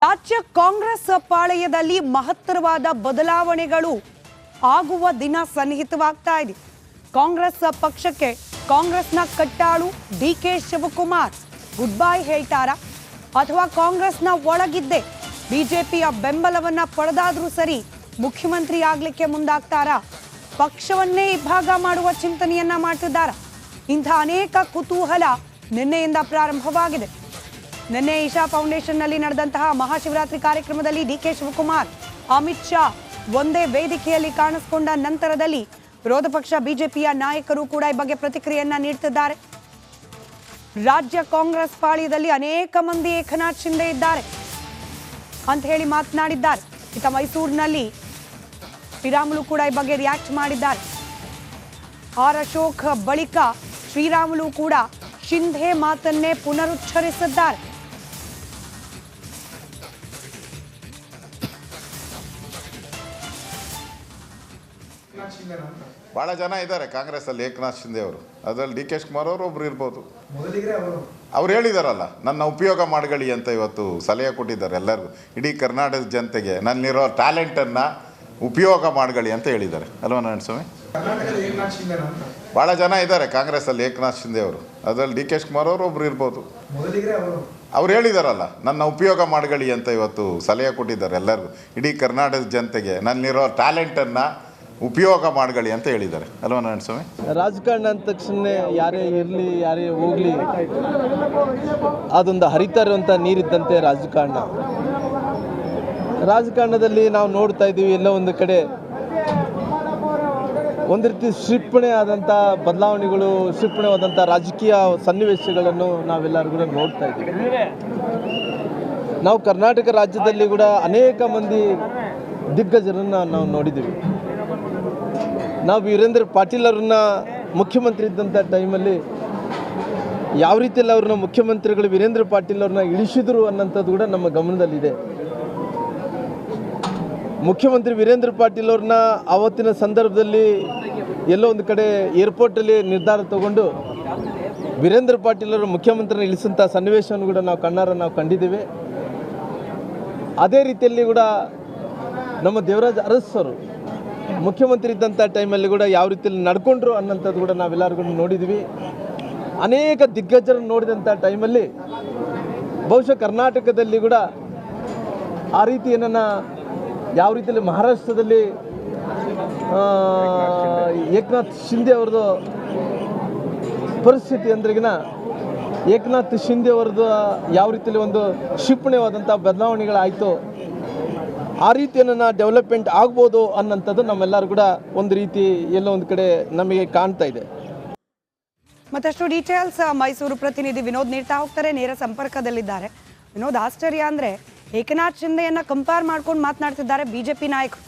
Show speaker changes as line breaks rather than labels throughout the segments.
ರಾಜ್ಯ ಕಾಂಗ್ರೆಸ್ ಪಾಳೆಯದಲ್ಲಿ ಮಹತ್ತರವಾದ ಬದಲಾವಣೆಗಳು ಆಗುವ ದಿನ ಸನ್ನಿಹಿತವಾಗ್ತಾ ಇದೆ. ಕಾಂಗ್ರೆಸ್ ಪಕ್ಷಕ್ಕೆ ಕಾಂಗ್ರೆಸ್ನ ಕಟ್ಟಾಳು ಡಿಕೆ ಶಿವಕುಮಾರ್ ಗುಡ್ ಬೈ ಹೇಳ್ತಾರಾ ಅಥವಾ ಕಾಂಗ್ರೆಸ್ನ ಒಳಗಿದ್ದೇ ಬಿಜೆಪಿಯ ಬೆಂಬಲವನ್ನ ಪಡೆದಾದ್ರೂ ಸರಿ ಮುಖ್ಯಮಂತ್ರಿ ಆಗ್ಲಿಕ್ಕೆ ಮುಂದಾಗ್ತಾರಾ? ಪಕ್ಷವನ್ನೇ ಇಬ್ಬಾಗ ಮಾಡುವ ಚಿಂತನೆಯನ್ನ ಮಾಡ್ತಿದ್ದಾರಾ? ಇಂಥ ಅನೇಕ ಕುತೂಹಲ ನಿನ್ನೆಯಿಂದ ಪ್ರಾರಂಭವಾಗಿದೆ. ನಿನ್ನೆ ಇಶಾ ಫೌಂಡೇಶನ್ನಲ್ಲಿ ನಡೆದಂತಹ ಮಹಾಶಿವರಾತ್ರಿ ಕಾರ್ಯಕ್ರಮದಲ್ಲಿ ಡಿಕೆ ಶಿವಕುಮಾರ್, ಅಮಿತ್ ಶಾ ಒಂದೇ ವೇದಿಕೆಯಲ್ಲಿ ಕಾಣಿಸಿಕೊಂಡ ನಂತರದಲ್ಲಿ ವಿರೋಧ ಪಕ್ಷ ಬಿಜೆಪಿಯ ನಾಯಕರು ಕೂಡ ಈ ಬಗ್ಗೆ ಪ್ರತಿಕ್ರಿಯೆಯನ್ನ ನೀಡುತ್ತಿದ್ದಾರೆ. ರಾಜ್ಯ ಕಾಂಗ್ರೆಸ್ ಪಾಳ್ಯದಲ್ಲಿ ಅನೇಕ ಮಂದಿ ಏಕನಾಥ್ ಶಿಂದೆ ಇದ್ದಾರೆ ಅಂತ ಹೇಳಿ ಮಾತನಾಡಿದ್ದಾರೆ. ಇತ್ತ ಮೈಸೂರಿನಲ್ಲಿ ಶ್ರೀರಾಮುಲು ಕೂಡ ಈ ಬಗ್ಗೆ ರಿಯಾಕ್ಟ್ ಮಾಡಿದ್ದಾರೆ. ಆರ್ ಅಶೋಕ್ ಬಳಿಕ ಶ್ರೀರಾಮುಲು ಕೂಡ ಶಿಂಧೆ ಮಾತನ್ನೇ ಪುನರುಚ್ಚರಿಸಿದ್ದಾರೆ.
ಭಾಳ ಜನ ಇದ್ದಾರೆ ಕಾಂಗ್ರೆಸ್ಸಲ್ಲಿ. ಏಕನಾಥ್ ಶಿಂದೆ ಅವರು, ಅದರಲ್ಲಿ ಡಿ ಕೆ ಶಿವಕುಮಾರ್ ಅವರು ಒಬ್ರು ಇರ್ಬೋದು. ಅವ್ರು ಹೇಳಿದಾರಲ್ಲ, ನನ್ನ ಉಪಯೋಗ ಮಾಡ್ಕೊಳ್ಳಿ ಅಂತ ಇವತ್ತು ಸಲಹೆ ಕೊಟ್ಟಿದ್ದಾರೆ ಎಲ್ಲರಿಗೂ, ಇಡೀ ಕರ್ನಾಟಕದ ಜನತೆಗೆ ನನ್ನಲ್ಲಿರೋ ಟ್ಯಾಲೆಂಟನ್ನು ಉಪಯೋಗ ಮಾಡ್ಕೊಳ್ಳಿ ಅಂತ ಹೇಳಿದ್ದಾರೆ ಅಲ್ವಾ ನಾರಾಯಣ ಸ್ವಾಮಿ? ಭಾಳ ಜನ ಇದ್ದಾರೆ ಕಾಂಗ್ರೆಸ್ಸಲ್ಲಿ. ಏಕನಾಥ್ ಶಿಂದೆ ಅವರು, ಅದರಲ್ಲಿ ಡಿ ಕೆ ಶಿವಕುಮಾರ್ ಅವರು ಒಬ್ರು ಇರ್ಬೋದು. ಅವ್ರು ಹೇಳಿದಾರಲ್ಲ, ನನ್ನ ಉಪಯೋಗ ಮಾಡ್ಕೊಳ್ಳಿ ಅಂತ ಇವತ್ತು ಸಲಹೆ ಕೊಟ್ಟಿದ್ದಾರೆ ಎಲ್ಲರಿಗೂ, ಇಡೀ ಕರ್ನಾಟಕದ ಜನತೆಗೆ ನನ್ನಲ್ಲಿರೋ ಟ್ಯಾಲೆಂಟನ್ನು ಉಪಯೋಗ ಮಾಡ್ಕೊಳ್ಳಿ ಅಂತ ಹೇಳಿದ್ದಾರೆ ಅಲ್ವಾ ನಾರಾಯಣ ಸ್ವಾಮಿ?
ರಾಜಕಾರಣ ಅಂದ ತಕ್ಷಣ ಯಾರೇ ಇರಲಿ ಯಾರೇ ಹೋಗಲಿ ಅದೊಂದು ಹರಿತಾ ಇರುವಂಥ ನೀರಿದ್ದಂತೆ ರಾಜಕಾರಣ. ರಾಜಕಾರಣದಲ್ಲಿ ನಾವು ನೋಡ್ತಾ ಇದ್ದೀವಿ, ಎಲ್ಲ ಒಂದು ಕಡೆ ಒಂದು ರೀತಿ ಕ್ಷಿಪಣಿ ಆದಂಥ ಬದಲಾವಣೆಗಳು, ಕ್ಷಿಪಣಿಯಾದಂಥ ರಾಜಕೀಯ ಸನ್ನಿವೇಶಗಳನ್ನು ನಾವೆಲ್ಲರೂ ಕೂಡ ನೋಡ್ತಾ ಇದ್ದೀವಿ. ನಾವು ಕರ್ನಾಟಕ ರಾಜ್ಯದಲ್ಲಿ ಕೂಡ ಅನೇಕ ಮಂದಿ ದಿಗ್ಗಜರನ್ನು ನಾವು ನೋಡಿದ್ದೀವಿ. ನಾವು ವೀರೇಂದ್ರ ಪಾಟೀಲ್ ಅವ್ರನ್ನ ಮುಖ್ಯಮಂತ್ರಿ ಇದ್ದಂಥ ಟೈಮಲ್ಲಿ ಯಾವ ರೀತಿಯಲ್ಲಿ ಅವ್ರನ್ನ ಮುಖ್ಯಮಂತ್ರಿಗಳು ವೀರೇಂದ್ರ ಪಾಟೀಲ್ ಅವ್ರನ್ನ ಇಳಿಸಿದ್ರು ಅನ್ನೋಂಥದ್ದು ಕೂಡ ನಮ್ಮ ಗಮನದಲ್ಲಿದೆ. ಮುಖ್ಯಮಂತ್ರಿ ವೀರೇಂದ್ರ ಪಾಟೀಲ್ ಅವ್ರನ್ನ ಆವತ್ತಿನ ಸಂದರ್ಭದಲ್ಲಿ ಎಲ್ಲೋ ಒಂದು ಕಡೆ ಏರ್ಪೋರ್ಟಲ್ಲಿ ನಿರ್ಧಾರ ತಗೊಂಡು ವೀರೇಂದ್ರ ಪಾಟೀಲ್ ಅವರು ಮುಖ್ಯಮಂತ್ರಿನ ಇಳಿಸಂಥ ಸನ್ನಿವೇಶವನ್ನು ಕೂಡ ನಾವು ಕಂಡಿದ್ದೇವೆ. ಅದೇ ರೀತಿಯಲ್ಲಿ ಕೂಡ ನಮ್ಮ ದೇವರಾಜ್ ಅರಸ್ ಅವರು ಮುಖ್ಯಮಂತ್ರಿ ಇದ್ದಂಥ ಟೈಮಲ್ಲಿ ಕೂಡ ಯಾವ ರೀತಿಯಲ್ಲಿ ನಡ್ಕೊಂಡ್ರು ಅನ್ನೋಂಥದ್ದು ಕೂಡ ನಾವೆಲ್ಲರಿಗೂ ನೋಡಿದ್ವಿ. ಅನೇಕ ದಿಗ್ಗಜರನ್ನು ನೋಡಿದಂಥ ಟೈಮಲ್ಲಿ ಬಹುಶಃ ಕರ್ನಾಟಕದಲ್ಲಿ ಕೂಡ ಆ ರೀತಿ ಏನನ್ನ ಯಾವ ರೀತಿಯಲ್ಲಿ ಮಹಾರಾಷ್ಟ್ರದಲ್ಲಿ ಏಕನಾಥ್ ಶಿಂದೆ ಅವ್ರದ್ದು ಪರಿಸ್ಥಿತಿ ಅಂದ್ರೆಗಿನ ಏಕನಾಥ್ ಶಿಂದೆ ಅವ್ರದ್ದು ಯಾವ ರೀತಿಯಲ್ಲಿ ಒಂದು ಕ್ಷಿಪಣಿಯಾದಂಥ ಬದಲಾವಣೆಗಳಾಯಿತು, ಆ ರೀತಿಯನ್ನು ಡೆವಲಪ್ಮೆಂಟ್ ಆಗ್ಬೋದು ಅನ್ನೋಂಥದ್ದು ನಮ್ಮೆಲ್ಲರೂ ಕೂಡ ಒಂದು ರೀತಿ ಎಲ್ಲೋ ಒಂದು ಕಡೆ ನಮಗೆ ಕಾಣ್ತಾ ಇದೆ.
ಮತ್ತಷ್ಟು ಡೀಟೇಲ್ಸ್ ಮೈಸೂರು ಪ್ರತಿನಿಧಿ ವಿನೋದ್ ನೀಡ್ತಾ ಹೋಗ್ತಾರೆ, ನೇರ ಸಂಪರ್ಕದಲ್ಲಿದ್ದಾರೆ. ವಿನೋದ್, ಆಶ್ಚರ್ಯ ಅಂದರೆ ಏಕನಾಥ್ ಶಿಂದೆಯನ್ನ ಕಂಪೇರ್ ಮಾಡ್ಕೊಂಡು ಮಾತನಾಡ್ತಿದ್ದಾರೆ ಬಿಜೆಪಿ ನಾಯಕರು.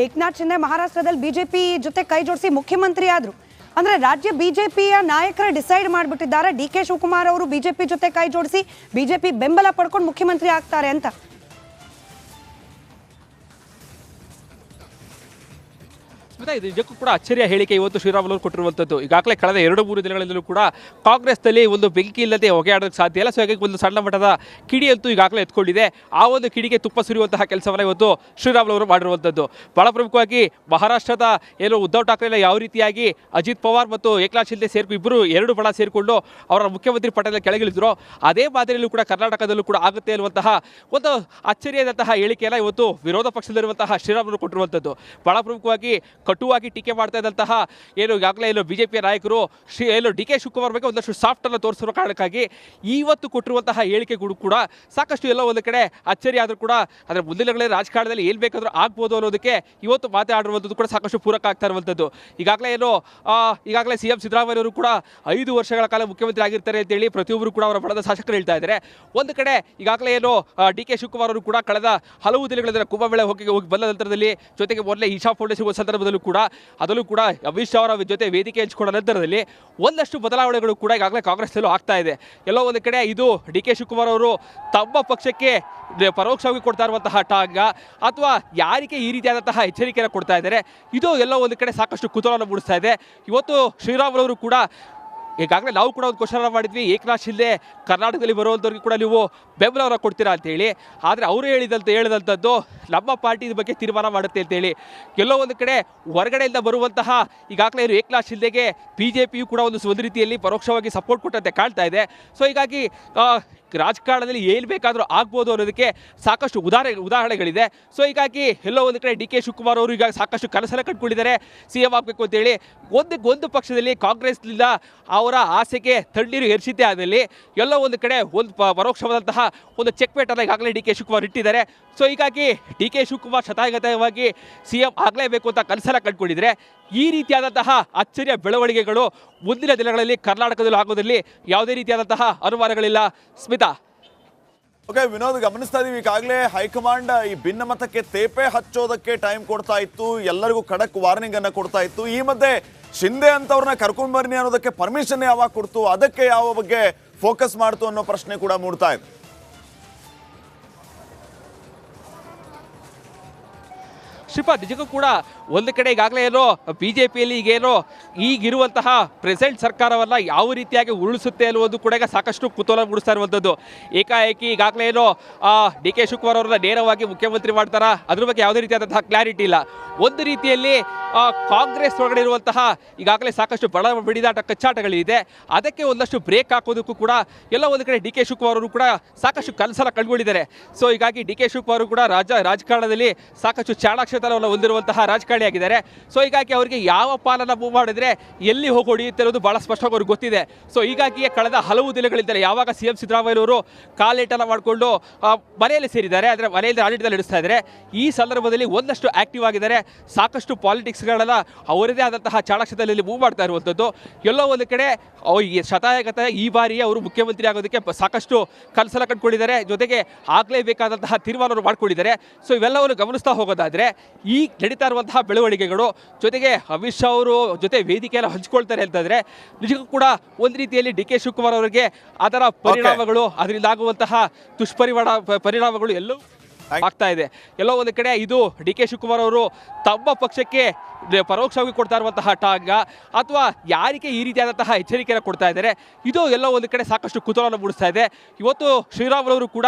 ಏಕನಾಥ್ ಶಿಂದೆ ಮಹಾರಾಷ್ಟ್ರದಲ್ಲಿ ಬಿಜೆಪಿ ಜೊತೆ ಕೈ ಜೋಡಿಸಿ ಮುಖ್ಯಮಂತ್ರಿ ಆದರು. ಅಂದರೆ ರಾಜ್ಯ ಬಿಜೆಪಿಯ ನಾಯಕರು ಡಿಸೈಡ್ ಮಾಡಿಬಿಟ್ಟಿದ್ದಾರೆ ಡಿ ಕೆ ಶಿವಕುಮಾರ್ ಅವರು ಬಿಜೆಪಿ ಜೊತೆ ಕೈ ಜೋಡಿಸಿ ಬಿಜೆಪಿ ಬೆಂಬಲ ಪಡ್ಕೊಂಡು ಮುಖ್ಯಮಂತ್ರಿ ಆಗ್ತಾರೆ ಅಂತ.
ಇದು ನಿಜಕ್ಕೂ ಕೂಡ ಅಚ್ಚರಿಯ ಹೇಳಿಕೆ ಇವತ್ತು ಶ್ರೀರಾಮುಲು ಕೊಟ್ಟಿರುವಂಥದ್ದು. ಈಗಾಗಲೇ ಕಳೆದ 2-3 ದಿನಗಳಿಂದಲೂ ಕೂಡ ಕಾಂಗ್ರೆಸ್ನಲ್ಲಿ ಒಂದು ಬೆಂಕಿ ಇಲ್ಲದೆ ಹೊಗೆ ಆಡೋಕ್ಕೆ ಸಾಧ್ಯ ಇಲ್ಲ. ಸೊ ಹಾಗಾಗಿ ಒಂದು ಸಣ್ಣ ಮಟ್ಟದ ಕಿಡಿಯಂತೂ ಈಗಾಗಲೇ ಎತ್ಕೊಂಡಿದೆ. ಆ ಒಂದು ಕಿಡಿಗೆ ತುಪ್ಪ ಸುರಿಯುವಂತಹ ಕೆಲಸವನ್ನು ಇವತ್ತು ಶ್ರೀರಾಮುಲು ಅವರು ಮಾಡಿರುವಂಥದ್ದು. ಭಾಳ ಪ್ರಮುಖವಾಗಿ ಮಹಾರಾಷ್ಟ್ರದ ಏನು ಉದ್ಧವ್ ಠಾಕ್ರೆ ಯಾವ ರೀತಿಯಾಗಿ ಅಜಿತ್ ಪವಾರ್ ಮತ್ತು ಏಕನಾಥ್ ಶಿಂದೆ ಇಬ್ಬರು 2 ಬಣ ಸೇರಿಕೊಂಡು ಅವರ ಮುಖ್ಯಮಂತ್ರಿ ಪಟ್ಟದ ಕೆಳಗಿಳಿದ್ರು, ಅದೇ ಮಾದರಿಯಲ್ಲೂ ಕೂಡ ಕರ್ನಾಟಕದಲ್ಲೂ ಕೂಡ ಆಗುತ್ತೆ ಅನ್ನುವಂತಹ ಒಂದು ಅಚ್ಚರಿಯಾದಂತಹ ಹೇಳಿಕೆಯನ್ನು ಇವತ್ತು ವಿರೋಧ ಪಕ್ಷದಲ್ಲಿರುವಂತಹ ಶ್ರೀರಾಮುಲು ಕೊಟ್ಟಿರುವಂಥದ್ದು. ಭಾಳ ಪ್ರಮುಖವಾಗಿ ಕಟುವಾಗಿ ಟೀಕೆ ಮಾಡ್ತಾ ಇದ್ದಂತಹ ಈಗಾಗಲೇ ಬಿಜೆಪಿಯ ನಾಯಕರು ಡಿ ಕೆ ಶಿವಕುಮಾರ್ ಬಗ್ಗೆ ಒಂದಷ್ಟು ಸಾಫ್ಟ್ ಅನ್ನು ತೋರಿಸಿರೋ ಕಾರಣಕ್ಕಾಗಿ ಇವತ್ತು ಕೊಟ್ಟಿರುವಂತಹ ಹೇಳಿಕೆಗಳು ಕೂಡ ಸಾಕಷ್ಟು ಎಲ್ಲೋ ಒಂದು ಕಡೆ ಅಚ್ಚರಿ ಆದರೂ ಕೂಡ ಅದರ ಮುಂದಿನ ರಾಜಕಾರಣದಲ್ಲಿ ಏನು ಬೇಕಾದರೂ ಆಗ್ಬೋದು ಅನ್ನೋದಕ್ಕೆ ಇವತ್ತು ಮಾತಾಡಿರುವಂಥದ್ದು ಕೂಡ ಸಾಕಷ್ಟು ಪೂರಕ ಆಗ್ತಾ ಇರುವಂಥದ್ದು. ಈಗಾಗಲೇ CM ಸಿದ್ದರಾಮಯ್ಯ ಅವರು ಕೂಡ 5 ವರ್ಷಗಳ ಕಾಲ ಮುಖ್ಯಮಂತ್ರಿ ಆಗಿರ್ತಾರೆ ಅಂತೇಳಿ ಪ್ರತಿಯೊಬ್ಬರು ಕೂಡ ಅವರ ಬಣದ ಶಾಸಕರು ಹೇಳ್ತಾ ಇದ್ದಾರೆ. ಒಂದು ಕಡೆ ಈಗಾಗಲೇ ಡಿ ಕೆ ಶಿವಕುಮಾರ್ ಅವರು ಕೂಡ ಕಳೆದ ಹಲವು ದಿನಗಳಿಂದ ಕುಂಭಮೇಳ ಹೋಗಿ ಬಂದ ನಂತರದಲ್ಲಿ ಜೊತೆಗೆ ಮೊದಲೇ ಇಶಾ ಫೌಂಡೇಶನ್ ಸಂದರ್ಭದಲ್ಲೂ ಕೂಡ ಅದರಲ್ಲೂ ಕೂಡ ಅಮಿತ್ ಶಾ ಅವರ ಜೊತೆ ವೇದಿಕೆ ಹಂಚಿಕೊಂಡ ನಂತರದಲ್ಲಿ ಒಂದಷ್ಟು ಬದಲಾವಣೆಗಳು ಕೂಡ ಈಗಾಗಲೇ ಕಾಂಗ್ರೆಸ್ನಲ್ಲೂ ಆಗ್ತಾ ಇದೆ. ಎಲ್ಲೋ ಒಂದು ಕಡೆ ಇದು ಡಿ ಕೆ ಶಿವಕುಮಾರ್ ಅವರು ತಮ್ಮ ಪಕ್ಷಕ್ಕೆ ಪರೋಕ್ಷವಾಗಿ ಕೊಡ್ತಾ ಇರುವಂತಹ ಟಾಂಗ ಅಥವಾ ಯಾರಿಗೆ ಈ ರೀತಿಯಾದಂತಹ ಎಚ್ಚರಿಕೆಯನ್ನು ಕೊಡ್ತಾ ಇದ್ದಾರೆ, ಇದು ಎಲ್ಲೋ ಒಂದು ಕಡೆ ಸಾಕಷ್ಟು ಕುತೂಹಲ ಮೂಡಿಸ್ತಾ ಇದೆ. ಇವತ್ತು ಶ್ರೀರಾಮುಲು ಅವರು ಕೂಡ ಈಗಾಗಲೇ ನಾವು ಕೂಡ ಒಂದು ಕ್ವಶನ್ ಮಾಡಿದ್ವಿ, ಏಕನಾಥ್ ಶಿಂದೆ ಕರ್ನಾಟಕದಲ್ಲಿ ಬರುವಂಥವ್ರಿಗೆ ಕೂಡ ನೀವು ಬೆಂಬಲವನ್ನ ಕೊಡ್ತೀರಾ ಅಂತೇಳಿ. ಆದರೆ ಅವರು ಹೇಳಿದಂಥದ್ದು ನಮ್ಮ ಪಾರ್ಟಿ ಇದ್ರ ಬಗ್ಗೆ ತೀರ್ಮಾನ ಮಾಡುತ್ತೆ ಅಂತೇಳಿ. ಎಲ್ಲೋ ಒಂದು ಕಡೆ ಹೊರಗಡೆಯಿಂದ ಬರುವಂತಹ ಈಗಾಗಲೇ ಏಕನಾಥ್ ಶಿಂದೆಗೆ BJPಯು ಕೂಡ ಒಂದು ರೀತಿಯಲ್ಲಿ ಪರೋಕ್ಷವಾಗಿ ಸಪೋರ್ಟ್ ಕೊಟ್ಟಂತೆ ಕಾಣ್ತಾ ಇದೆ. ಸೊ ಹೀಗಾಗಿ ರಾಜಕಾರಣದಲ್ಲಿ ಏನು ಬೇಕಾದರೂ ಆಗ್ಬೋದು ಅನ್ನೋದಕ್ಕೆ ಸಾಕಷ್ಟು ಉದಾಹರಣೆಗಳಿದೆ. ಸೊ ಹೀಗಾಗಿ ಎಲ್ಲೋ ಒಂದು ಕಡೆ DK ಶಿವಕುಮಾರ್ ಅವರು ಈಗ ಸಾಕಷ್ಟು ಕನಸನ್ನು ಕಟ್ಕೊಂಡಿದ್ದಾರೆ, CM ಆಗಬೇಕು ಅಂತೇಳಿ. ಒಂದು ಪಕ್ಷದಲ್ಲಿ ಕಾಂಗ್ರೆಸ್ನಿಂದ ಅವರ ಆಸೆಗೆ ತಣ್ಣೀರು ಎರಚಿದ್ದೇ ಆದಲ್ಲಿ ಎಲ್ಲೋ ಒಂದು ಕಡೆ ಒಂದು ಪರೋಕ್ಷವಾದಂತಹ ಒಂದು ಚೆಕ್ಮೇಟನ್ನು ಈಗಾಗಲೇ DK ಶಿವಕುಮಾರ್ ಇಟ್ಟಿದ್ದಾರೆ. ಸೊ ಹೀಗಾಗಿ DK ಶಿವಕುಮಾರ್ ಶತಾಯಗತವಾಗಿ CM ಆಗಲೇಬೇಕು ಅಂತ ಕನಸನ್ನು ಕಟ್ಕೊಂಡಿದ್ರೆ ಈ ರೀತಿಯಾದಂತಹ ಅಚ್ಚರಿಯ ಬೆಳವಣಿಗೆಗಳು ಮುಂದಿನ ದಿನಗಳಲ್ಲಿ ಕರ್ನಾಟಕದಲ್ಲಿ ಆಗೋದ್ರಲ್ಲಿ ಯಾವುದೇ ರೀತಿಯಾದಂತಹ ಅನುಮಾನಗಳಿಲ್ಲ. ಸ್ಮಿತಾ.
ಓಕೆ ವಿನೋದ್, ಗಮನಿಸ್ತಾ ಇದೀವಿ ಈಗಾಗಲೇ ಹೈಕಮಾಂಡ್ ಈ ಭಿನ್ನಮತಕ್ಕೆ ತೇಪೆ ಹಚ್ಚೋದಕ್ಕೆ ಟೈಮ್ ಕೊಡ್ತಾ ಇತ್ತು, ಎಲ್ಲರಿಗೂ ಖಡಕ್ ವಾರ್ನಿಂಗ್ ಅನ್ನ ಕೊಡ್ತಾ ಇತ್ತು. ಈ ಮಧ್ಯೆ ಶಿಂದೆ ಅಂತವ್ರನ್ನ ಕರ್ಕೊಂಡ್ ಬರ್ನಿ ಅನ್ನೋದಕ್ಕೆ ಪರ್ಮಿಷನ್ ಯಾವಾಗ ಕೊಡ್ತು, ಅದಕ್ಕೆ ಯಾವ ಬಗ್ಗೆ ಫೋಕಸ್ ಮಾಡ್ತು ಅನ್ನೋ ಪ್ರಶ್ನೆ ಕೂಡ ಮೂಡ್ತಾ ಇದೆ.
ಶ್ರೀಪಾದ್, ನಿಜಕ್ಕೂ ಕೂಡ ಒಂದು ಕಡೆ ಈಗಾಗಲೇ ಏನೋ BJPಯಲ್ಲಿ ಈಗಿರುವಂತಹ ಪ್ರೆಸೆಂಟ್ ಸರ್ಕಾರವನ್ನು ಯಾವ ರೀತಿಯಾಗಿ ಉರುಳಿಸುತ್ತೆ ಅನ್ನುವುದು ಕೂಡ ಈಗ ಸಾಕಷ್ಟು ಕುತೂಹಲ ಮೂಡಿಸ್ತಾ ಇರುವಂಥದ್ದು. ಏಕಾಏಕಿ ಈಗಾಗಲೇ ಏನೋ DK ಶಿವಕುಮಾರ್ ಅವರನ್ನ ನೇರವಾಗಿ ಮುಖ್ಯಮಂತ್ರಿ ಮಾಡ್ತಾರಾ, ಅದ್ರ ಬಗ್ಗೆ ಯಾವುದೇ ರೀತಿಯಾದಂತಹ ಕ್ಲಾರಿಟಿ ಇಲ್ಲ. ಒಂದು ರೀತಿಯಲ್ಲಿ ಕಾಂಗ್ರೆಸ್ ಒಳಗಡೆ ಇರುವಂತಹ ಈಗಾಗಲೇ ಸಾಕಷ್ಟು ಬಡ ಬಿಡಿದಾಟ ಕಚ್ಚಾಟಗಳಿದೆ, ಅದಕ್ಕೆ ಒಂದಷ್ಟು ಬ್ರೇಕ್ ಹಾಕೋದಕ್ಕೂ ಕೂಡ ಎಲ್ಲ ಒಂದು ಕಡೆ DK ಶಿವಕುಮಾರ್ ಅವರು ಕೂಡ ಸಾಕಷ್ಟು ಕನಸನ್ನು ಕಂಡುಕೊಂಡಿದ್ದಾರೆ. ಸೊ ಹೀಗಾಗಿ DK ಶಿವಕುಮಾರ್ ಅವರು ಕೂಡ ರಾಜಕಾರಣದಲ್ಲಿ ಸಾಕಷ್ಟು ಚಾಣಾಕ್ಷತನವನ್ನು ಹೊಂದಿರುವಂತಹ ರಾಜಕಾರಣಿಯಾಗಿದ್ದಾರೆ. ಸೊ ಹೀಗಾಗಿ ಅವರಿಗೆ ಯಾವ ಪಾಲನ್ನ ಮೂವ್ ಮಾಡಿದ್ರೆ ಎಲ್ಲಿ ಹೋಗಿ ಹೊಡೆಯುತ್ತೆ ಅನ್ನೋದು ಬಹಳ ಸ್ಪಷ್ಟವಾಗಿ ಅವ್ರಿಗೆ ಗೊತ್ತಿದೆ. ಸೊ ಹೀಗಾಗಿಯೇ ಕಳೆದ ಹಲವು ದಿನಗಳಿಂದಲೇ ಯಾವಾಗ CM ಸಿದ್ದರಾಮಯ್ಯನವರು ಕಾಲೇಟನ್ನು ಮಾಡಿಕೊಂಡು ಮನೆಯಲ್ಲಿ ಸೇರಿದ್ದಾರೆ, ಅಂದರೆ ಮನೆಯಲ್ಲಿ ಆಡಳಿತದಲ್ಲಿ ನಡೆಸ್ತಾ ಇದ್ದಾರೆ, ಈ ಸಂದರ್ಭದಲ್ಲಿ ಒಂದಷ್ಟು ಆಕ್ಟಿವ್ ಆಗಿದ್ದಾರೆ. ಸಾಕಷ್ಟು ಪಾಲಿಟಿಕ್ಸ್ಗಳನ್ನ ಅವರದೇ ಆದಂತಹ ಚಾಣಾಕ್ಷದಲ್ಲಿ ಮೂವ್ ಮಾಡ್ತಾ ಇರುವಂಥದ್ದು. ಎಲ್ಲೋ ಒಂದು ಕಡೆ ಶತಾಯಗತ ಈ ಬಾರಿ ಅವರು ಮುಖ್ಯಮಂತ್ರಿ ಆಗೋದಕ್ಕೆ ಸಾಕಷ್ಟು ಕನಸನ್ನು ಕಂಡುಕೊಂಡಿದ್ದಾರೆ, ಜೊತೆಗೆ ಆಗಲೇಬೇಕಾದಂತಹ ತೀರ್ಮಾನವನ್ನು ಮಾಡಿಕೊಂಡಿದ್ದಾರೆ. ಸೊ ಇವೆಲ್ಲವನ್ನು ಗಮನಿಸ್ತಾ ಹೋಗೋದಾದರೆ ಈ ನಡೀತಾ ಇರುವಂತಹ ಬೆಳವಣಿಗೆಗಳು, ಜೊತೆಗೆ ಅಮಿತ್ ಶಾ ಅವರು ಜೊತೆ ವೇದಿಕೆಯನ್ನು ಹಂಚಿಕೊಳ್ತಾರೆ ಅಂತಂದರೆ ನಿಜಕ್ಕೂ ಕೂಡ ಒಂದು ರೀತಿಯಲ್ಲಿ DK ಶಿವಕುಮಾರ್ ಅವರಿಗೆ ಅದರ ಪರಿಣಾಮಗಳು, ಅದರಿಂದ ಆಗುವಂತಹ ಪರಿಣಾಮಗಳು ಎಲ್ಲವೂ ಆಗ್ತಾ ಇದೆ. ಎಲ್ಲೋ ಒಂದು ಕಡೆ ಇದು DK ಶಿವಕುಮಾರ್ ಅವರು ತಮ್ಮ ಪಕ್ಷಕ್ಕೆ ಪರೋಕ್ಷವಾಗಿ ಕೊಡ್ತಾ ಇರುವಂತಹ ಟಾಂಗ, ಅಥವಾ ಯಾರಿಗೆ ಈ ರೀತಿಯಾದಂತಹ ಎಚ್ಚರಿಕೆಯನ್ನು ಕೊಡ್ತಾ ಇದ್ದಾರೆ, ಇದು ಎಲ್ಲೋ ಒಂದು ಕಡೆ ಸಾಕಷ್ಟು ಕುತೂಹಲ ಮೂಡಿಸ್ತಾ ಇದೆ. ಇವತ್ತು ಶ್ರೀರಾಮುಲು ಕೂಡ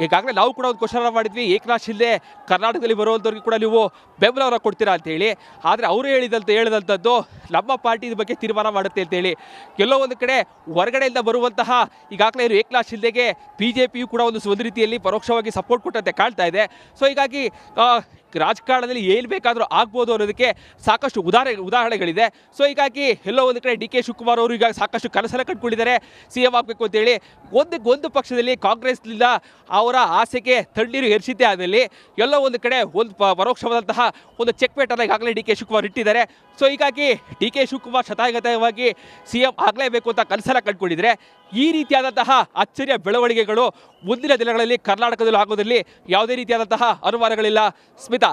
ಈಗಾಗಲೇ ನಾವು ಕೂಡ ಒಂದು ಕ್ವಶನ್ ಮಾಡಿದ್ವಿ, ಏಕನಾಥ್ ಶಿಂದೆ ಕರ್ನಾಟಕದಲ್ಲಿ ಬರುವಂಥವ್ರಿಗೆ ಕೂಡ ನೀವು ಬೆಂಬಲವನ್ನ ಕೊಡ್ತೀರಾ ಅಂತೇಳಿ. ಆದರೆ ಅವರು ಹೇಳಿದಂಥದ್ದು ನಮ್ಮ ಪಾರ್ಟಿ ಇದ್ರ ಬಗ್ಗೆ ತೀರ್ಮಾನ ಮಾಡುತ್ತೆ ಅಂತೇಳಿ. ಎಲ್ಲೋ ಒಂದು ಕಡೆ ಹೊರಗಡೆಯಿಂದ ಬರುವಂತಹ ಈಗಾಗಲೇ ಏಕನಾಥ್ ಶಿಂದೆಗೆ BJPಯು ಕೂಡ ಒಂದು ರೀತಿಯಲ್ಲಿ ಪರೋಕ್ಷವಾಗಿ ಸಪೋರ್ಟ್ ಕೊಟ್ಟಂತೆ ಕಾಣ್ತಾ ಇದೆ. ಸೊ ಹೀಗಾಗಿ ರಾಜಕಾರಣದಲ್ಲಿ ಏನು ಬೇಕಾದರೂ ಆಗ್ಬೋದು ಅನ್ನೋದಕ್ಕೆ ಸಾಕಷ್ಟು ಉದಾಹರಣೆಗಳಿದೆ. ಸೊ ಹೀಗಾಗಿ ಎಲ್ಲೋ ಒಂದು ಕಡೆ DK ಶಿವಕುಮಾರ್ ಅವರು ಈಗ ಸಾಕಷ್ಟು ಕನಸನ್ನು ಕಟ್ಕೊಂಡಿದ್ದಾರೆ, CM ಆಗಬೇಕು ಅಂತೇಳಿ. ಒಂದು ಪಕ್ಷದಲ್ಲಿ ಕಾಂಗ್ರೆಸ್ನಿಂದ ಅವರ ಆಸೆಗೆ ತಣ್ಣೀರು ಎರಚಿದ್ದೇ ಆದಲ್ಲಿ ಎಲ್ಲೋ ಒಂದು ಕಡೆ ಒಂದು ಪರೋಕ್ಷವಾದಂತಹ ಒಂದು ಚೆಕ್ಮೇಟನ್ನು ಈಗಾಗಲೇ DK ಶಿವಕುಮಾರ್ ಇಟ್ಟಿದ್ದಾರೆ. ಸೊ ಹೀಗಾಗಿ DK ಶಿವಕುಮಾರ್ ಶತಾಯಗತವಾಗಿ CM ಆಗಲೇಬೇಕು ಅಂತ ಕನಸನ್ನು ಕಂಡುಕೊಂಡಿದ್ರೆ ಈ ರೀತಿಯಾದಂತಹ ಅಚ್ಚರಿಯ ಬೆಳವಣಿಗೆಗಳು ಮುಂದಿನ ದಿನಗಳಲ್ಲಿ ಕರ್ನಾಟಕದಲ್ಲಿ ಆಗೋದ್ರಲ್ಲಿ ಯಾವುದೇ ರೀತಿಯಾದಂತಹ ಅನುಮಾನಗಳಿಲ್ಲ. ಸ್ಮಿತಾ.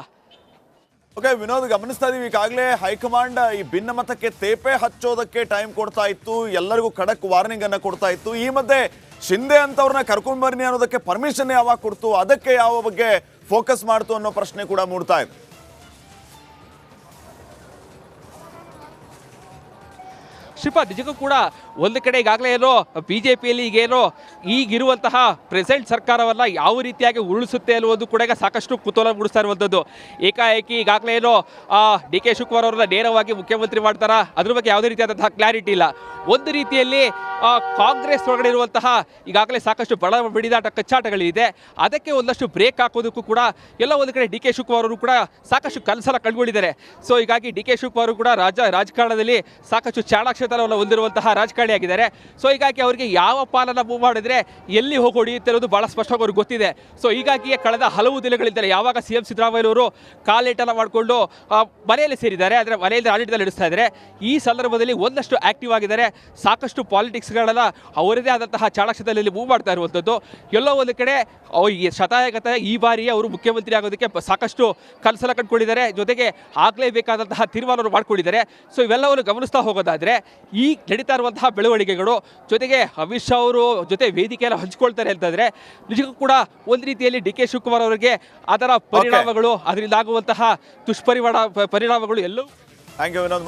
ಓಕೆ ವಿನೋದ್, ಗಮನಿಸ್ತಾ ಇದೀವಿ ಈಗಾಗಲೇ ಹೈಕಮಾಂಡ್ ಈ ಭಿನ್ನಮತಕ್ಕೆ ತೇಪೆ ಹಚ್ಚೋದಕ್ಕೆ ಟೈಮ್ ಕೊಡ್ತಾ ಇತ್ತು, ಎಲ್ಲರಿಗೂ ಖಡಕ್ ವಾರ್ನಿಂಗ್ ಅನ್ನ ಕೊಡ್ತಾ ಇತ್ತು. ಈ ಮಧ್ಯೆ ಶಿಂದೆ ಅಂತವ್ರನ್ನ ಕರ್ಕೊಂಡ್ ಬರ್ನಿ ಅನ್ನೋದಕ್ಕೆ ಪರ್ಮಿಷನ್ ಯಾವಾಗ ಕೊಡ್ತು, ಅದಕ್ಕೆ ಯಾವ ಬಗ್ಗೆ ಫೋಕಸ್ ಮಾಡ್ತು ಅನ್ನೋ ಪ್ರಶ್ನೆ ಕೂಡ ಮೂಡ್ತಾ ಇದೆ.
ಶ್ರೀಪಾದ್, ನಿಜಕ್ಕೂ ಕೂಡ ಒಂದು ಕಡೆ ಈಗಾಗಲೇ ಏನೋ BJPಯಲ್ಲಿ ಈಗಿರುವಂತಹ ಪ್ರೆಸೆಂಟ್ ಸರ್ಕಾರವನ್ನು ಯಾವ ರೀತಿಯಾಗಿ ಉರುಳಿಸುತ್ತೆ ಅನ್ನುವುದು ಕೂಡ ಈಗ ಸಾಕಷ್ಟು ಕುತೂಹಲ ಮೂಡಿಸ್ತಾ ಇರುವಂಥದ್ದು. ಏಕಾಏಕಿ ಈಗಾಗಲೇ ಏನೋ DK ಶಿವಕುಮಾರ್ ಅವರನ್ನ ನೇರವಾಗಿ ಮುಖ್ಯಮಂತ್ರಿ ಮಾಡ್ತಾರಾ, ಅದ್ರ ಬಗ್ಗೆ ಯಾವುದೇ ರೀತಿಯಾದಂತಹ ಕ್ಲಾರಿಟಿ ಇಲ್ಲ. ಒಂದು ರೀತಿಯಲ್ಲಿ ಕಾಂಗ್ರೆಸ್ ಒಳಗಡೆ ಇರುವಂತಹ ಈಗಾಗಲೇ ಸಾಕಷ್ಟು ಬಡ ಬಿಡಿದಾಟ ಕಚ್ಚಾಟಗಳಿದೆ, ಅದಕ್ಕೆ ಒಂದಷ್ಟು ಬ್ರೇಕ್ ಹಾಕೋದಕ್ಕೂ ಕೂಡ ಎಲ್ಲ ಒಂದು ಕಡೆ DK ಶಿವಕುಮಾರ್ ಅವರು ಕೂಡ ಸಾಕಷ್ಟು ಕನಸನ್ನು ಕಂಡುಕೊಂಡಿದ್ದಾರೆ. ಸೊ ಹೀಗಾಗಿ DK ಶಿವಕುಮಾರ್ ಅವರು ಕೂಡ ರಾಜಕಾರಣದಲ್ಲಿ ಸಾಕಷ್ಟು ಚಾಣಾಕ್ಷತನವನ್ನು ಹೊಂದಿರುವಂತಹ ರಾಜಕಾರಣಿಯಾಗಿದ್ದಾರೆ. ಸೊ ಹೀಗಾಗಿ ಅವರಿಗೆ ಯಾವ ಪಾಲನ್ನ ಮೂವ್ ಮಾಡಿದ್ರೆ ಎಲ್ಲಿ ಹೋಗಿ ಹೊಡೆಯುತ್ತೆ ಅನ್ನೋದು ಬಹಳ ಸ್ಪಷ್ಟವಾಗಿ ಅವ್ರಿಗೆ ಗೊತ್ತಿದೆ. ಸೊ ಹೀಗಾಗಿಯೇ ಕಳೆದ ಹಲವು ದಿನಗಳಿಂದಲೇ ಯಾವಾಗ CM ಸಿದ್ದರಾಮಯ್ಯನವರು ಕಾಲೇಟನ್ನು ಮಾಡಿಕೊಂಡು ಮನೆಯಲ್ಲಿ ಸೇರಿದ್ದಾರೆ, ಅಂದರೆ ಮನೆಯಲ್ಲಿ ಆಡಳಿತದಲ್ಲಿ ನಡೆಸ್ತಾ ಇದ್ದಾರೆ, ಈ ಸಂದರ್ಭದಲ್ಲಿ ಒಂದಷ್ಟು ಆಕ್ಟಿವ್ ಆಗಿದ್ದಾರೆ. ಸಾಕಷ್ಟು ಪಾಲಿಟಿಕ್ಸ್ಗಳನ್ನ ಅವರದೇ ಆದಂತಹ ಚಾಣಾಕ್ಷದಲ್ಲಿ ಮೂವ್ ಮಾಡ್ತಾ ಇರುವಂಥದ್ದು. ಎಲ್ಲೋ ಒಂದು ಕಡೆ ಶತಾಯಗತ ಈ ಬಾರಿ ಅವರು ಮುಖ್ಯಮಂತ್ರಿ ಆಗೋದಕ್ಕೆ ಸಾಕಷ್ಟು ಕನಸನ್ನು ಕಂಡುಕೊಂಡಿದ್ದಾರೆ, ಜೊತೆಗೆ ಆಗಲೇಬೇಕಾದಂತಹ ತೀರ್ಮಾನವನ್ನು ಮಾಡಿಕೊಂಡಿದ್ದಾರೆ. ಸೊ ಇವೆಲ್ಲವನ್ನು ಗಮನಿಸ್ತಾ ಹೋಗೋದಾದರೆ ಈ ನಡೀತಾ ಇರುವಂತಹ ಬೆಳವಣಿಗೆಗಳು, ಜೊತೆಗೆ ಅಮಿತ್ ಶಾ ಅವರು ಜೊತೆ ವೇದಿಕೆಯನ್ನು ಹಂಚಿಕೊಳ್ತಾರೆ ಅಂತಂದರೆ ನಿಜಕ್ಕೂ ಕೂಡ ಒಂದು ರೀತಿಯಲ್ಲಿ DK ಶಿವಕುಮಾರ್ ಅವರಿಗೆ ಅದರ ಪರಿಣಾಮಗಳು, ಅದರಿಂದ ಆಗುವಂತಹ ಪರಿಣಾಮಗಳು ಎಲ್ಲವೂ
ಥ್ಯಾಂಕ್ ಯು ವಿನೋದ್.